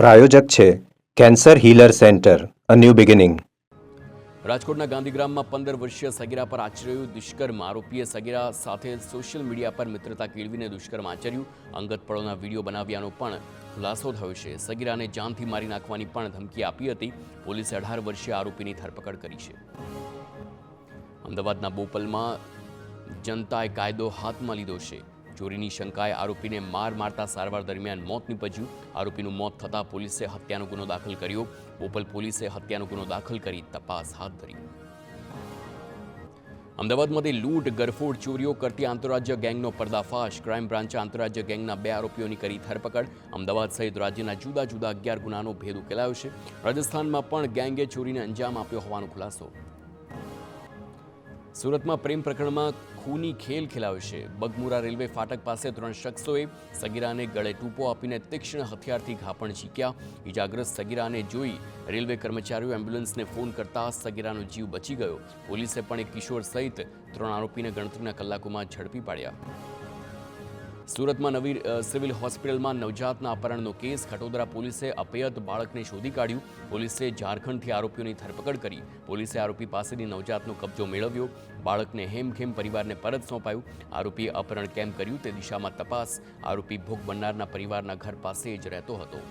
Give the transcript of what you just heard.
પ્રાયોજક છે cancer healer centre a new beginning. રાજકોટના ગાંધીગ્રામમાં 15 વર્ષીય સગીરા પર આચર્યું દુષ્કર્મ. આરોપીએ સગીરા સાથે સોશિયલ મીડિયા પર મિત્રતા કેળવીને દુષ્કર્મ આચર્યું. અંગત પળોના વિડીયો બનાવ્યાનો પણ ખુલાસો થયો છે. સગીરાને જાનથી મારી નાખવાની પણ ધમકી આપી હતી. પોલીસે 18 વર્ષીય આરોપીની ધરપકડ કરી છે. અમદાવાદના બોપલમાં જનતાએ કાયદો હાથમાં લીધો છે. ચોરીની શંકાએ આરોપીને મારતા સારવાર દરમિયાન મોત નીપજ્યું. આરોપીનું મોત થતાં પોલીસે હત્યાનો ગુનો દાખલ કર્યો. બોપલ પોલીસે હત્યાનો ગુનો દાખલ કરી તપાસ હાથ ધરી. અમદાવાદમાંથી લૂંટ, ગરફોડ, ચોરીઓ કરતી આંતરરાજ્ય ગેંગનો પર્દાફાશ. ક્રાઇમ બ્રાન્ચે આંતરરાજ્ય ગેંગના 2 આરોપીઓની કરી ધરપકડ. અમદાવાદ સહિત રાજ્યના જુદા જુદા 11 ગુનાનો ભેદ ઉકેલાયો છે. રાજસ્થાનમાં પણ ગેંગે ચોરીને અંજામ આપ્યો હોવાનો ખુલાસો. સુરતમાં પ્રેમ પ્રકરણમાં ખૂની ખેલ ખેલાયો છે. બગમુરા રેલવે ફાટક પાસે 3 શખ્સોએ સગીરાને ગળે ટૂંપો આપીને તીક્ષ્ણ હથિયારથી ઘાપણ ઝીક્યા. ઇજાગ્રસ્ત સગીરાને જોઈ રેલવે કર્મચારીઓ એમ્બ્યુલન્સને ફોન કરતા સગીરાનો જીવ બચી ગયો. પોલીસે પણ એક કિશોર સહિત 3 આરોપીને ગણતરીના કલાકોમાં ઝડપી પાડ્યા. સુરતમાં નવી સિવિલ હોસ્પિટલમાં નવજાતના અપહરણનો કેસ. ખટોદરા પોલીસે અપહૃત બાળકને શોધી કાઢ્યું. પોલીસે ઝારખંડથી આરોપીઓની ધરપકડ કરી. પોલીસે આરોપી પાસેથી નવજાતનો કબજો મેળવ્યો. બાળકને હેમખેમ પરિવારને પરત સોંપાયું. આરોપીએ અપહરણ કેમ કર્યું તે દિશામાં તપાસ. આરોપી ભોગ બનનારના પરિવારના ઘર પાસે જ રહેતો હતો.